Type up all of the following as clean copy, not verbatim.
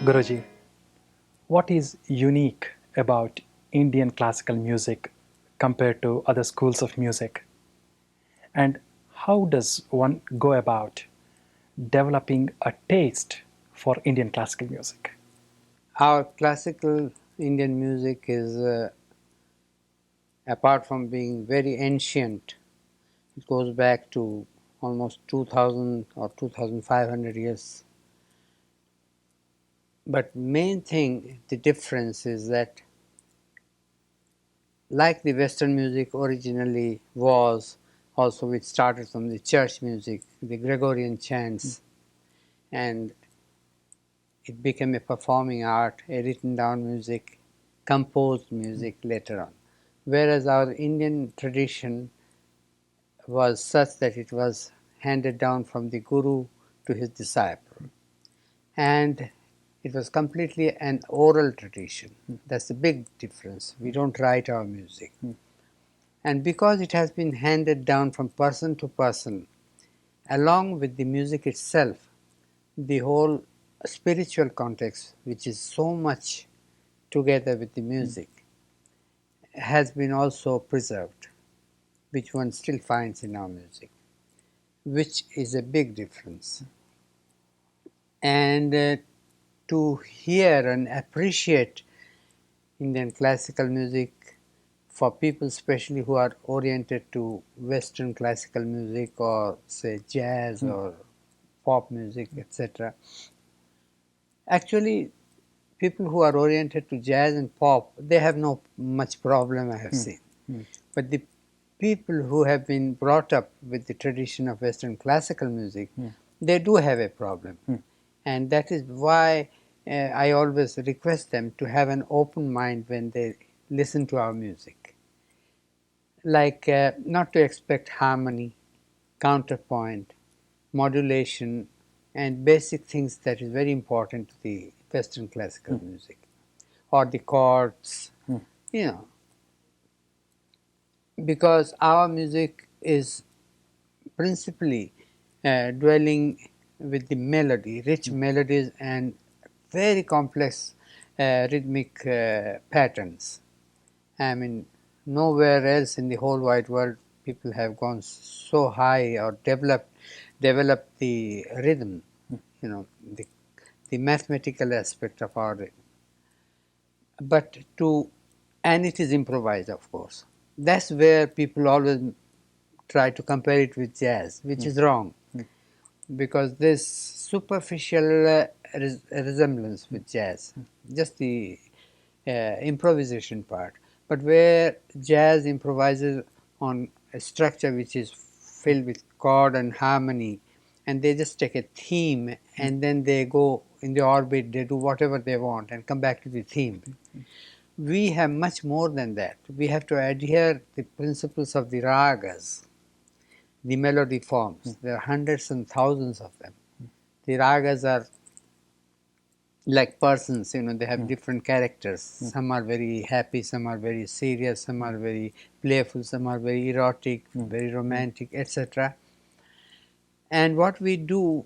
Guruji, what is unique about Indian classical music compared to other schools of music? And how does one go about developing a taste for Indian classical music? Our classical Indian music is, apart from being very ancient, it goes back to almost 2000 or 2500 years. But main thing, the difference is that like the Western music originally was, also which started from the church music, the Gregorian chants, and it became a performing art, a written down music, composed music later on. Whereas our Indian tradition was such that it was handed down from the Guru to his disciple. And it was completely an oral tradition. That's the big difference. We don't write our music. And because it has been handed down from person to person, along with the music itself, the whole spiritual context, which is so much together with the music, has been also preserved, which one still finds in our music, which is a big difference. And to hear and appreciate Indian classical music, for people especially who are oriented to Western classical music or say jazz or pop music, etc. Actually, people who are oriented to jazz and pop, they have no much problem, I have seen. But the people who have been brought up with the tradition of Western classical music, they do have a problem. And that is why I always request them to have an open mind when they listen to our music. Like not to expect harmony, counterpoint, modulation, and basic things that is very important to the Western classical music, or the chords, you know, because our music is principally dwelling with the melody, rich melodies and very complex rhythmic patterns. I mean, nowhere else in the whole wide world people have gone so high or developed the rhythm, the mathematical aspect of our rhythm. But and it is improvised, of course. That's where people always try to compare it with jazz, which is wrong, because this superficial resemblance with jazz, just the improvisation part. But where jazz improvises on a structure which is filled with chord and harmony, and they just take a theme and then they go in the orbit, they do whatever they want and come back to the theme. We have much more than that. We have to adhere the principles of the ragas, the melody forms. There are hundreds and thousands of them. The ragas are like persons, they have different characters. Some are very happy, some are very serious, some are very playful, some are very erotic, very romantic, etc. And what we do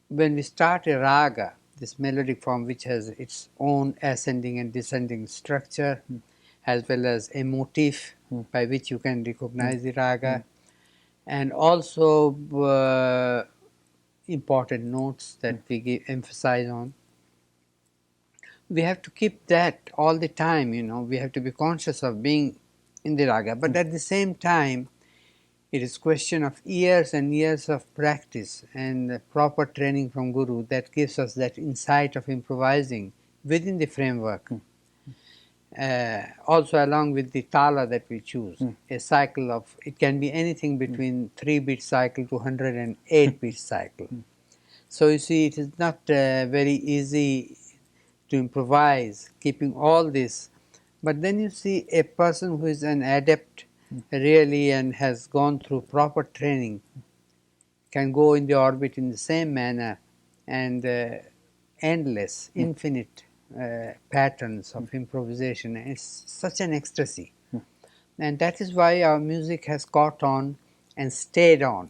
when we start a raga, this melodic form which has its own ascending and descending structure, as well as a motif by which you can recognize the raga, and also important notes that we emphasize on. We have to keep that all the time, we have to be conscious of being in the raga. But at the same time, it is question of years and years of practice and proper training from Guru that gives us that insight of improvising within the framework. Also along with the tala that we choose, a cycle of, it can be anything between 3-beat cycle to 108-beat cycle. So you see, it is not very easy to improvise, keeping all this. But then you see a person who is an adept really and has gone through proper training can go in the orbit in the same manner, and endless, infinite patterns of improvisation. It's such an ecstasy. And that is why our music has caught on and stayed on,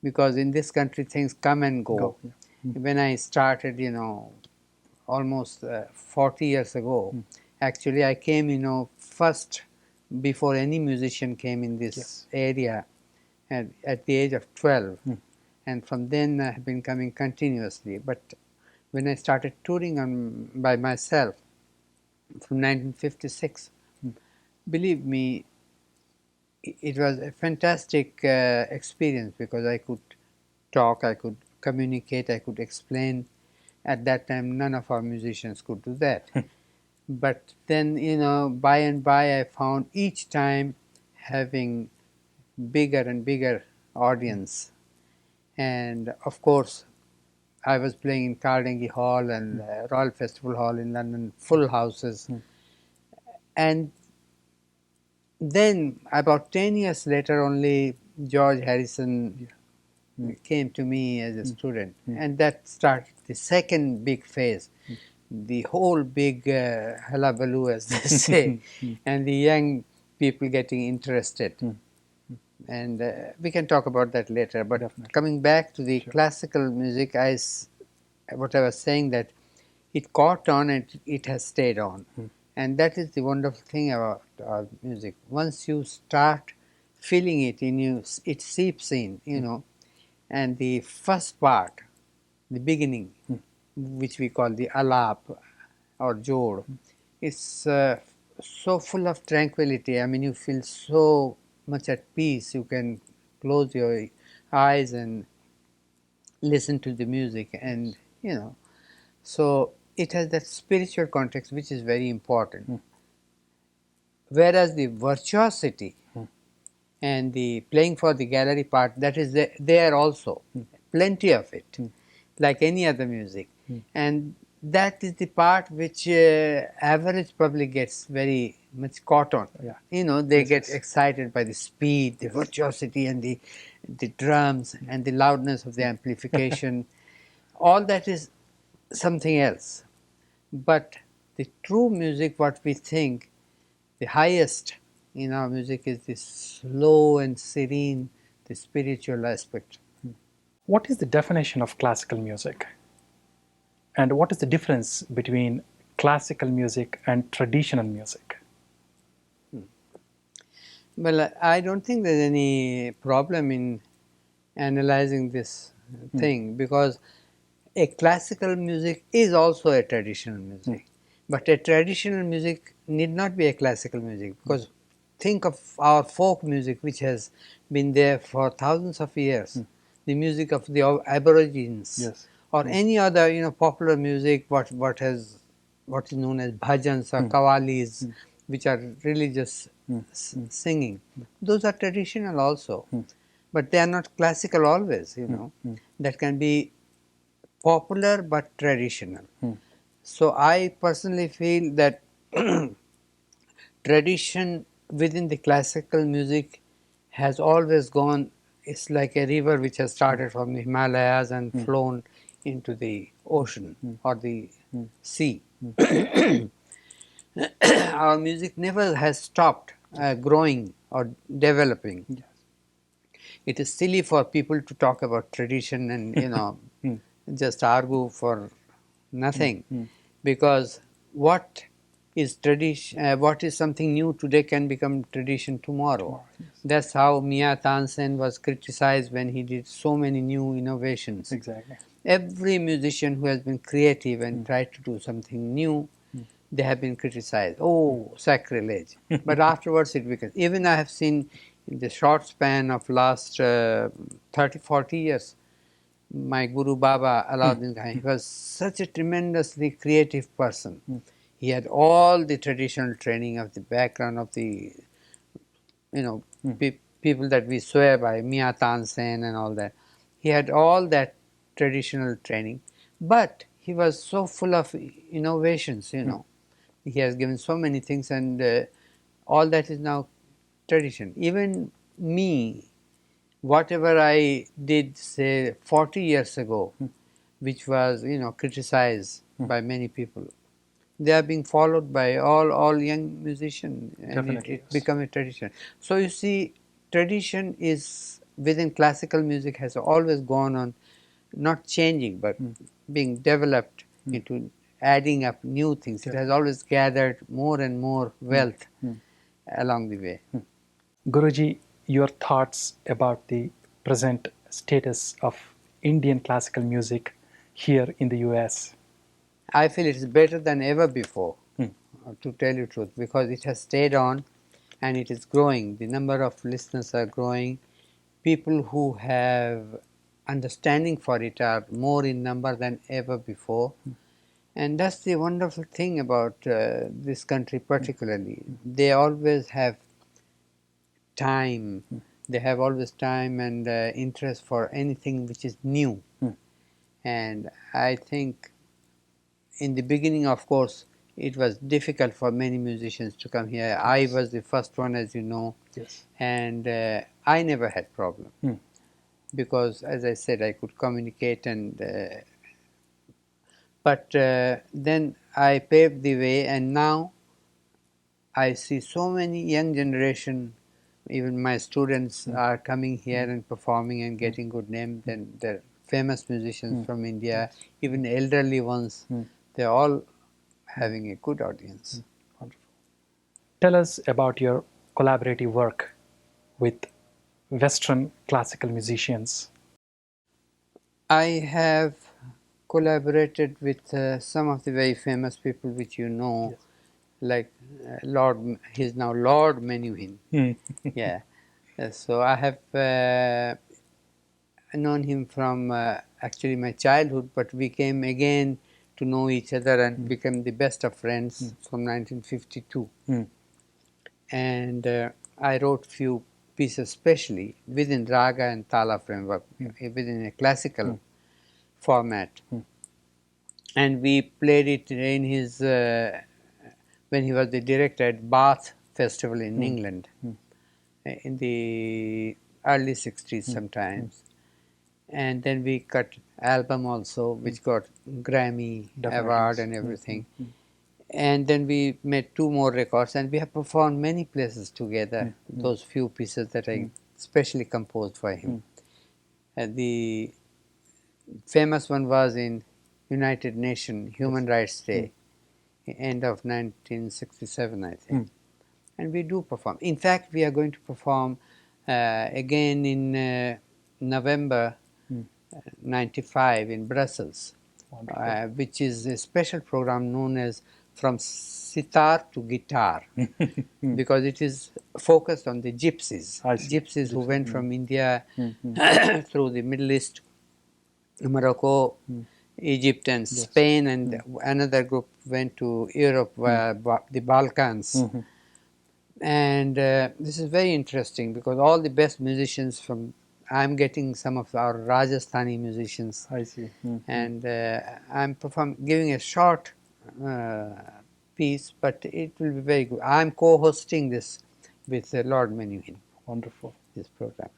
because in this country things come and go. When I started, almost 40 years ago. Actually, I came, first before any musician came in this Yes. area at the age of 12. And from then I have been coming continuously. But when I started touring by myself from 1956, believe me, it was a fantastic experience because I could talk, I could communicate, I could explain. At that time, none of our musicians could do that. But then, by and by, I found each time having bigger and bigger audience. And of course, I was playing in Carnegie Hall and Royal Festival Hall in London, full houses. And then, about 10 years later, only George Harrison came to me as a student. And that started the second big phase, the whole big hullabaloo, as they say, and the young people getting interested. And we can talk about that later. But Definitely. coming back to the classical music, what I was saying, that it caught on and it has stayed on. And that is the wonderful thing about our music. Once you start feeling it in you, it seeps in, and the first part, the beginning, which we call the alap or jod, is so full of tranquility. I mean, you feel so much at peace. You can close your eyes and listen to the music, and so it has that spiritual context, which is very important. Whereas the virtuosity and the playing for the gallery part, that is there also, plenty of it, like any other music. And that is the part which average public gets very much caught on. Yeah. They Yes, get yes. excited by the speed, the virtuosity, and the drums and the loudness of the amplification. All that is something else. But the true music, what we think, the highest in our music is the slow and serene, the spiritual aspect. What is the definition of classical music? And what is the difference between classical music and traditional music? Well, I don't think there's any problem in analyzing this thing, because a classical music is also a traditional music. But a traditional music need not be a classical music, because think of our folk music, which has been there for thousands of years, the music of the Aborigines, Yes. or any other popular music, what is known as bhajans or kavalis, which are religious singing. Those are traditional also, but they are not classical always. That can be popular but traditional. So I personally feel that tradition within the classical music has always gone. It's like a river which has started from the Himalayas and flown into the ocean or the sea. Our music never has stopped growing or developing. Yes. It is silly for people to talk about tradition and just argue for nothing, because what is tradition, what is something new today can become tradition tomorrow. Yes. That's how Mia Tansen was criticized when he did so many new innovations. Exactly. Every musician who has been creative and tried to do something new, they have been criticized. Oh, sacrilege. But afterwards it becomes. Even I have seen in the short span of last 30, 40 years, my Guru Baba Alauddin Khan, he was such a tremendously creative person. He had all the traditional training of the background of the, people that we swear by, Mia Tansen and all that. He had all that traditional training, but he was so full of innovations. He has given so many things, and all that is now tradition. Even me, whatever I did, say, 40 years ago, which was, criticized by many people, they are being followed by all young musicians, and Definitely, it yes. become a tradition. So you see, tradition is within classical music has always gone on, not changing, but being developed into adding up new things. It has always gathered more and more wealth Mm. along the way. Guruji, your thoughts about the present status of Indian classical music here in the US? I feel it is better than ever before, Mm. to tell you the truth, because it has stayed on and it is growing. The number of listeners are growing. People who have understanding for it are more in number than ever before. And that's the wonderful thing about this country particularly. They always have time. They have always time and interest for anything which is new. Mm. And I think in the beginning, of course, it was difficult for many musicians to come here. I was the first one, as you know, Yes. and I never had problem Mm. because, as I said, I could communicate and. But then I paved the way, and now I see so many young generation. Even my students are coming here and performing and getting good name. Then they're famous musicians from India, even elderly ones. They're all having a good audience. Wonderful. Tell us about your collaborative work with Western classical musicians. I have collaborated with some of the very famous people which you know, Yes. like Lord. He's now Lord Menuhin. Mm. Yeah. So I have known him from actually my childhood, but we came again to know each other and became the best of friends from 1952. Mm. And I wrote few pieces specially within raga and tala framework, within a classical format. And we played it in his, when he was the director at Bath Festival in England in the early 60s sometimes. And then we cut album also, which got Grammy Definitely. award and everything. And then we made 2 more records, and we have performed many places together. Those few pieces that I specially composed for him. The famous one was in United Nations Human Rights Day, end of 1967, I think. And we do perform. In fact, we are going to perform again in November 95 in Brussels, which is a special program known as From Sitar to Guitar, because it is focused on the gypsies. Gypsies who went from India through the Middle East, Morocco, Egypt and Spain, and another group went to Europe via the Balkans. And this is very interesting because all the best musicians from, I'm getting some of our Rajasthani musicians. I see. And I'm giving a short piece, but it will be very good. I'm co-hosting this with Lord Menuhin. Wonderful. This program.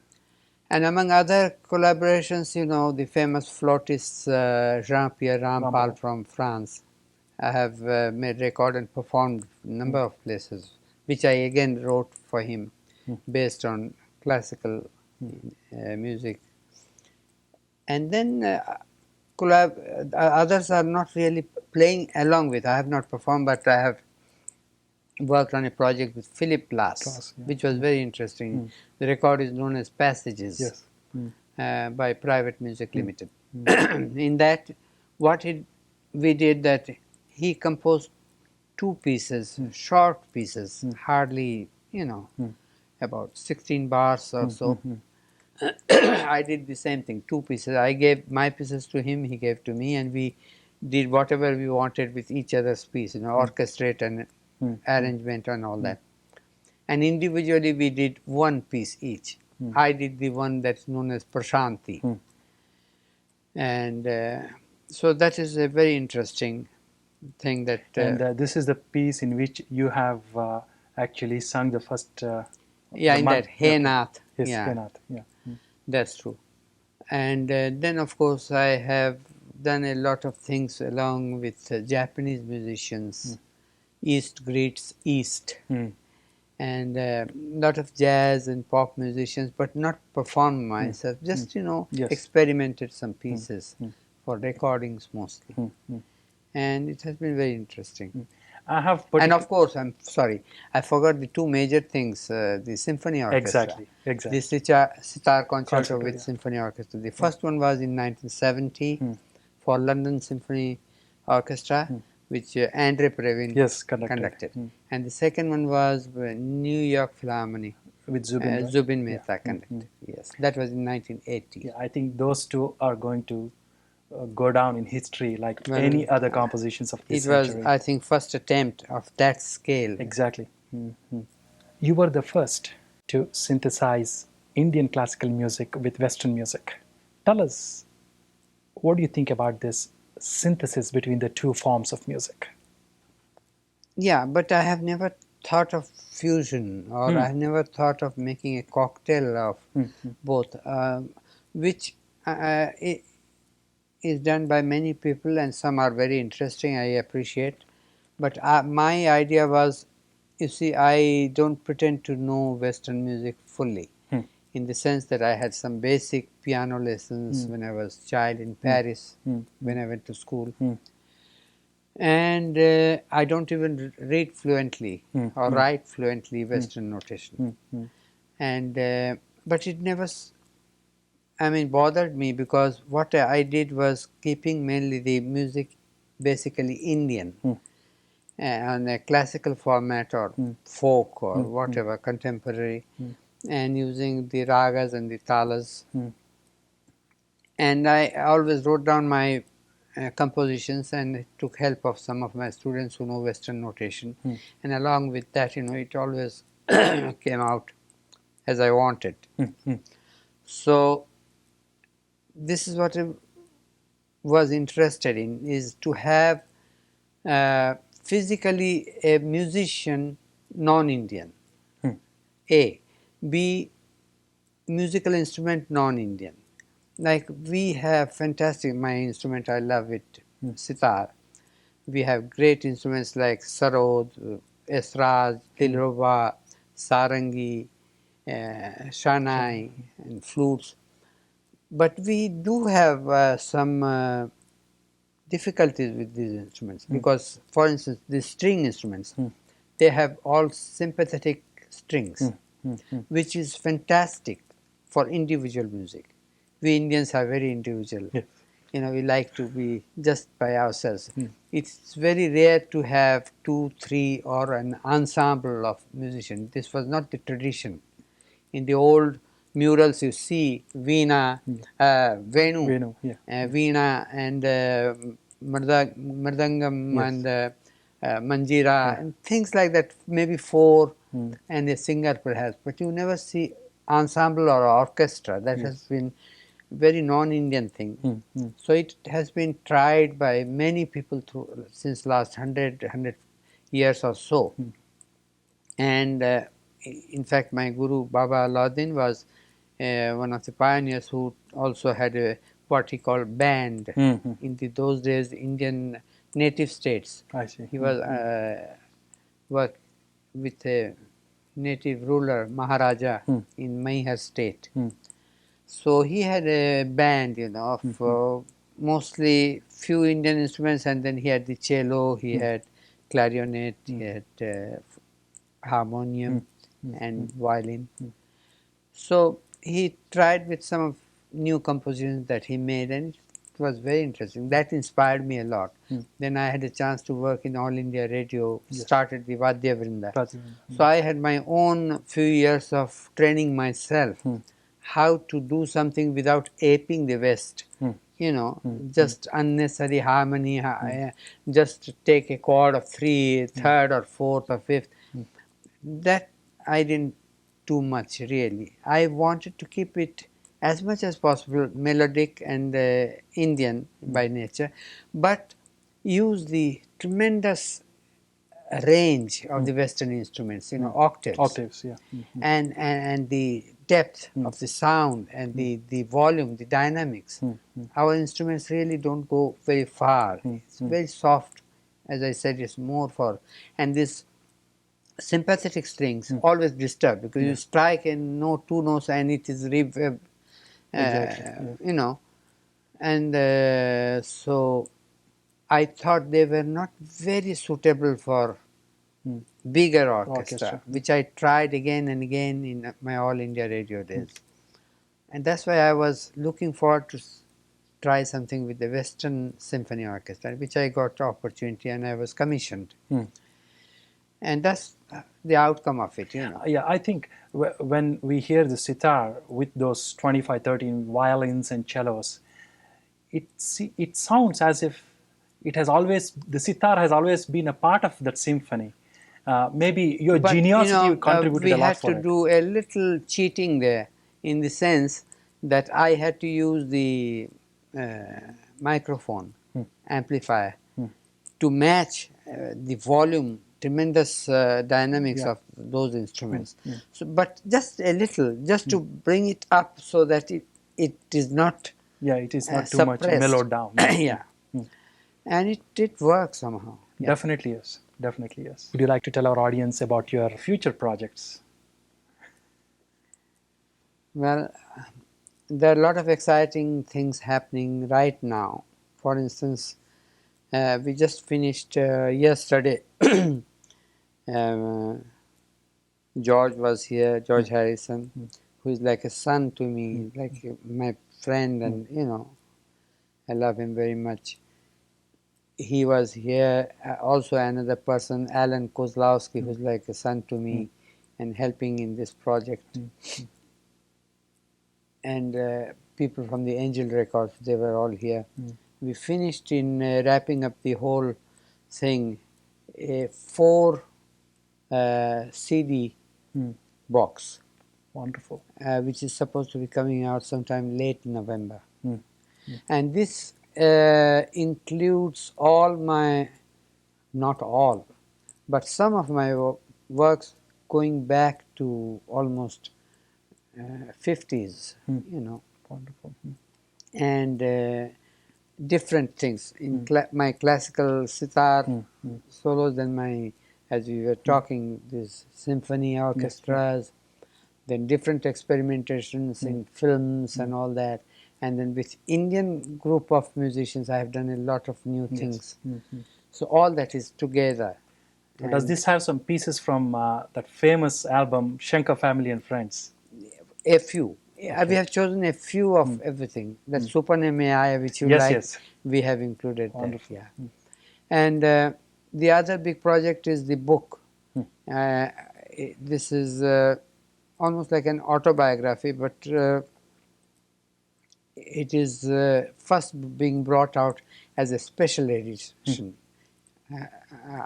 And among other collaborations, you know, the famous flautist Jean-Pierre Rampal from France. I have made record and performed a number of places, which I again wrote for him based on classical music. And then others are not really playing along with. I have not performed, but I have worked on a project with Philip Glass, which was very interesting. The record is known as Passages by Private Music Limited. In that, we did that he composed 2 pieces, short pieces, hardly, about 16 bars or so. I did the same thing, 2 pieces. I gave my pieces to him, he gave to me, and we did whatever we wanted with each other's piece, orchestrate and arrangement and all that. And individually we did 1 piece each. I did the one that's known as Prashanti. And so that is a very interesting thing that... and this is the piece in which you have actually sung the first... in that Hey Nath. Yes, Hey Nath. Yeah. That's true. And then, of course, I have done a lot of things along with Japanese musicians. East greets East. And a lot of jazz and pop musicians, but not performed myself, just, experimented some pieces for recordings mostly. and it has been very interesting. I have And of particular. course, I'm sorry, I forgot the two major things, the symphony orchestra, Exactly, the exactly. sitar concerto Concerto, with yeah. symphony orchestra. The first one was in 1970 for London Symphony Orchestra, which Andre Previn Yes, conducted. conducted. And the second one was New York Philharmony, With Zubin, right? Zubin Yeah. Mehta conducted. Yes, that was in 1980. Yeah, I think those two are going to go down in history like Well, any other compositions of this it was, century. I think, first attempt of that scale. Exactly. You were the first to synthesize Indian classical music with Western music. Tell us, what do you think about this synthesis between the two forms of music? Yeah, but I have never thought of fusion, or I have never thought of making a cocktail of both, which is done by many people, and some are very interesting. I appreciate, but my idea was, you see, I don't pretend to know Western music fully, in the sense that I had some basic piano lessons when I was a child in Paris, when I went to school. And I don't even read fluently or write fluently Western notation. And but it never, I mean, bothered me, because what I did was keeping mainly the music basically Indian, on a classical format or folk or whatever, contemporary, and using the ragas and the talas. And I always wrote down my compositions and took help of some of my students who know Western notation. And along with that, it always came out as I wanted. So this is what I was interested in, is to have physically a musician non-Indian, A. B. Musical instrument non-Indian. Like we have fantastic, my instrument, I love it, sitar. We have great instruments like sarod, esraj, dilruba, sarangi, shanai, and flutes. But we do have some difficulties with these instruments, because, for instance, the string instruments, they have all sympathetic strings, which is fantastic for individual music. We Indians are very individual. Yes. We like to be just by ourselves. It's very rare to have two, three, or an ensemble of musicians. This was not the tradition. In the old murals, you see Veena, Venu, Venu, yeah. Veena, and Mridangam, Yes. and Manjira, and things like that, maybe four, and a singer perhaps. But you never see ensemble or orchestra. That has been very non-Indian thing. So it has been tried by many people since last 100 years or so. And in fact, my guru Baba Alauddin was one of the pioneers who also had what he called band. In those days, Indian native states. I see. He was worked with a native ruler, Maharaja, in Maihar state. So he had a band, of mostly few Indian instruments, and then he had the cello, he had clarinet, he had harmonium and violin. So he tried with some of new compositions that he made, and it was very interesting. That inspired me a lot. Then I had a chance to work in All India Radio, started the Vadya Vrinda. So I had my own few years of training myself how to do something without aping the West. Just unnecessary harmony, just take a chord of three, third or fourth or fifth. That I didn't do much really. I wanted to keep it as much as possible melodic and Indian by nature, but use the tremendous range of the Western instruments, octaves. Octaves, yeah. And the depth of the sound and the volume, the dynamics. Our instruments really don't go very far. It's very soft. As I said, it's more for, and this sympathetic strings always disturb, because you strike a note, two notes, and it is reverb, Exactly. and so I thought they were not very suitable for Mm. bigger orchestra, Orchestra. which I tried again and again in my All India radio days. And that's why I was looking forward to try something with the Western Symphony Orchestra, which I got opportunity and I was commissioned. Mm. And that's the outcome of it, you know. Yeah, I think when we hear the sitar with those 25, 13 violins and cellos, it sounds as if the sitar has always been a part of that symphony. Maybe your But you geniosity know, contributed we a lot had to for it. do a little cheating there, in the sense that I had to use the microphone amplifier to match the volume, tremendous dynamics Yeah. of those instruments. So, but just a little, just to bring it up so that it is not Yeah, it is not too much suppressed. mellowed down. Yeah. Yeah. And it works somehow. Yeah. Definitely yes. Definitely yes. Would you like to tell our audience about your future projects? Well, there are a lot of exciting things happening right now. For instance, we just finished yesterday. George was here, George Harrison, who is like a son to me, like my friend, and you know, I love him very much. He was here. Also, another person, Alan Kozlowski, who's like a son to me, and helping in this project. And people from the Angel Records, they were all here. We finished in wrapping up the whole thing, a 4 CD box, Wonderful. which is supposed to be coming out sometime late November. And this includes all my, not all, but some of my works going back to almost 50s, you know. Wonderful. And different things in my classical sitar solos, then my, as we were talking, these symphony orchestras, then different experimentations in films and all that, and then with Indian group of musicians I have done a lot of new things. So all that is together. So does this have some pieces from that famous album Shankar Family and Friends? A few. We have chosen a few of everything. That Supanamaya, which you like, we have included that. Yeah. And the other big project is the book. This is almost like an autobiography, but it is first being brought out as a special edition.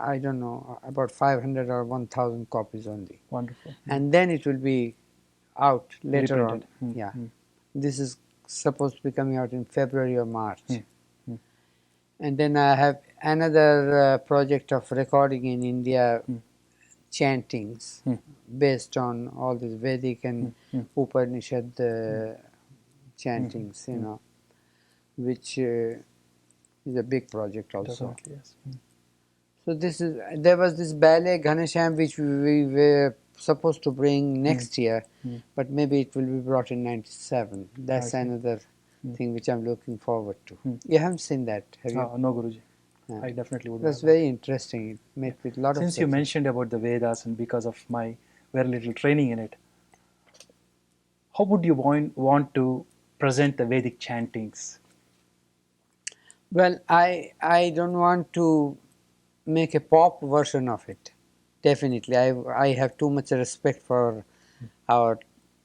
I don't know, about 500 or 1,000 copies only. Wonderful. And then it will be out later on. Reprinted. Yeah. This is supposed to be coming out in February or March. And then I have another project of recording in India chantings based on all these Vedic and Upanishad chantings, you know, which is a big project also. Definitely, yes. So there was this ballet Ghanasham which we were supposed to bring next year, but maybe it will be brought in '97. That's another thing which I'm looking forward to. You haven't seen that, have you? No, Guruji. I definitely would. That's very interesting. It made with a lot of Since you mentioned about the Vedas and because of my very little training in it, how would you want to present the Vedic chantings? Well, I don't want to make a pop version of it. Definitely. I have too much respect for our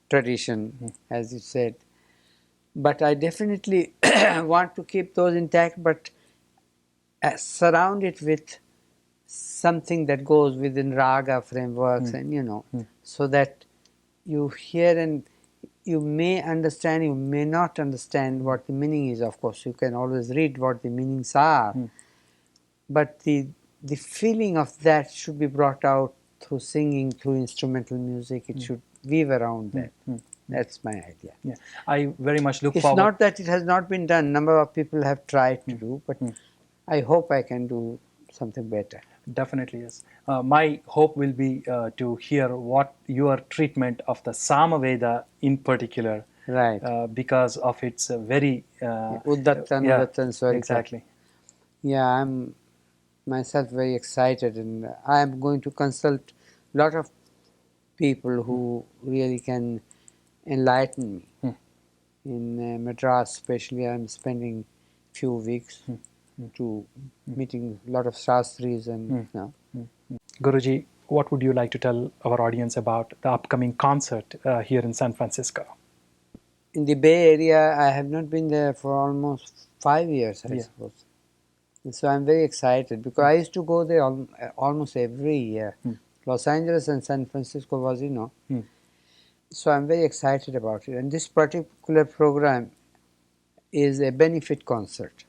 tradition, as you said. But I definitely want to keep those intact, but surround it with something that goes within raga frameworks and, you know, so that you hear and you may understand, you may not understand what the meaning is. Of course, you can always read what the meanings are. But the feeling of that should be brought out through singing, through instrumental music. It should weave around that. That's my idea. Yeah, I very much look It's forward. not that it has not been done. Number of people have tried to do, but I hope I can do something better. Definitely, yes. My hope will be to hear what your treatment of the Samaveda in particular, Right. because of its very Uddatta, Anudatta, and Swarika. exactly. Yeah, I'm myself very excited, and I am going to consult a lot of people who really can enlighten me. Hmm. In Madras, especially, I'm spending few weeks to meeting a lot of Shastris and Guruji, what would you like to tell our audience about the upcoming concert here in San Francisco? in the Bay Area. I have not been there for almost 5 years, I Yeah. suppose. And so I'm very excited because I used to go there almost every year. Los Angeles and San Francisco was, So I'm very excited about it. And this particular program is a benefit concert.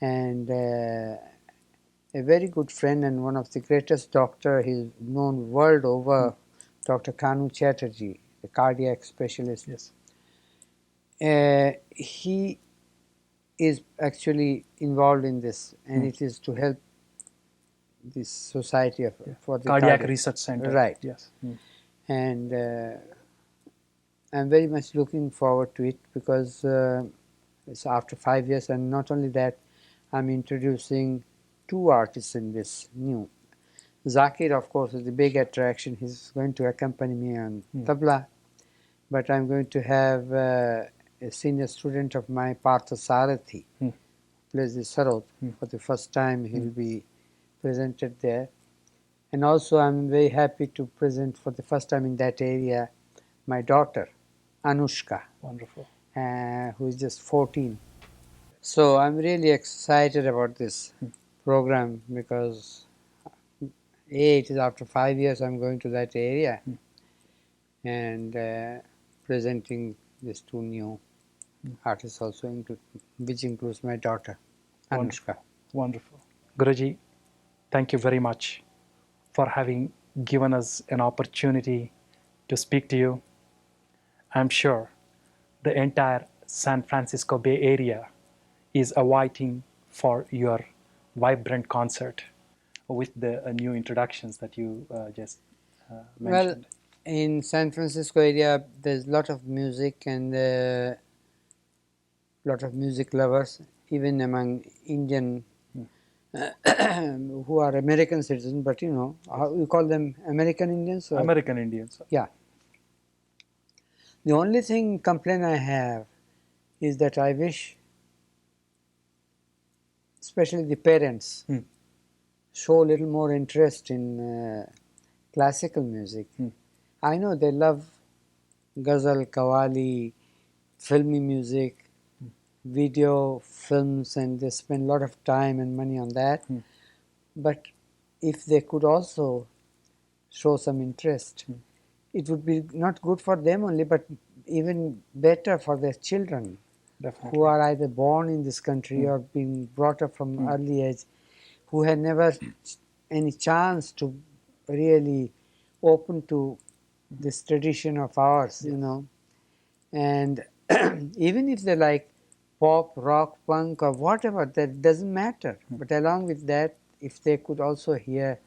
And a very good friend and one of the greatest doctor, he's known world over, Dr. Kanu Chatterjee, the cardiac specialist. Yes. He is actually involved in this, and it is to help this society for the Cardiac Research Center. Right. Yes. And I'm very much looking forward to it because it's after 5 years, and not only that, I'm introducing two artists in this new. Zakir, of course, is the big attraction. He's going to accompany me on tabla, but I'm going to have a senior student of mine, Partho Sarathy, who plays the sarod. For the first time, he'll be presented there. And also, I'm very happy to present for the first time in that area my daughter, Anushka, Wonderful. who is just 14. So I'm really excited about this program because it is after 5 years I'm going to that area and presenting these two new artists also, which includes my daughter, Anushka. Wonderful. Guruji, thank you very much for having given us an opportunity to speak to you. I'm sure the entire San Francisco Bay Area is awaiting for your vibrant concert with the new introductions that you just Well, mentioned. in San Francisco area, there's a lot of music and lot of music lovers, even among Indian who are American citizens, but how you call them American Indians? Or? American Indians. Yeah. The only thing complaint I have is that I wish, especially the parents, show a little more interest in classical music. I know they love ghazal, qawwali, filmy music, video, films, and they spend a lot of time and money on that. But if they could also show some interest, it would be not good for them only, but even better for their children. Definitely. Who are either born in this country or been brought up from early age, who had never any chance to really open to this tradition of ours, and even if they like pop, rock, punk, or whatever, that doesn't matter. But along with that, if they could also hear,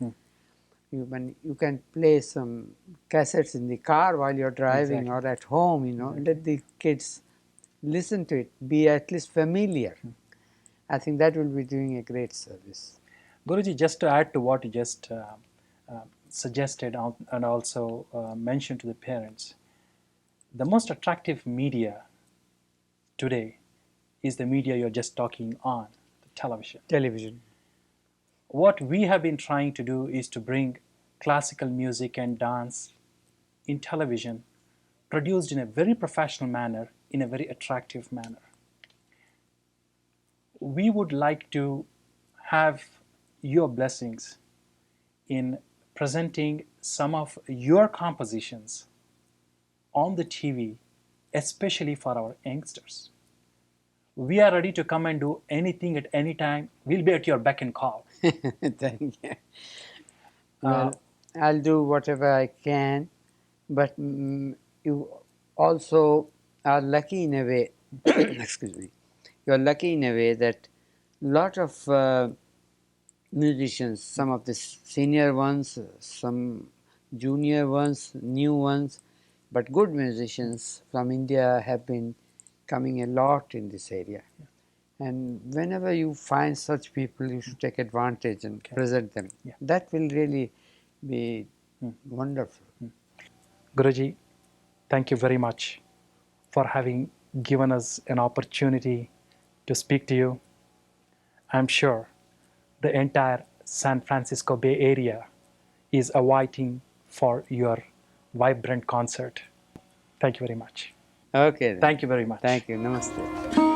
you can play some cassettes in the car while you're driving or at home, let the kids listen to it, be at least familiar. I think that will be doing a great service. Guruji, just to add to what you just suggested and also mentioned to the parents, the most attractive media today is the media you're just talking on, the television. Television. What we have been trying to do is to bring classical music and dance in television, produced in a very professional manner, in a very attractive manner. We would like to have your blessings in presenting some of your compositions on the TV, especially for our youngsters. We are ready to come and do anything at any time. We'll be at your beck and call. Thank you. Well, I'll do whatever I can, but you also are lucky in a way, excuse me, you're lucky in a way that a lot of musicians, some of the senior ones, some junior ones, new ones, but good musicians from India have been coming a lot in this area. And whenever you find such people, you should take advantage and Okay. present them. Yeah. That will really be wonderful. Guruji, thank you very much for having given us an opportunity to speak to you. I'm sure the entire San Francisco Bay Area is awaiting for your vibrant concert. Thank you very much. Okay then. Thank you very much. Thank you. Namaste.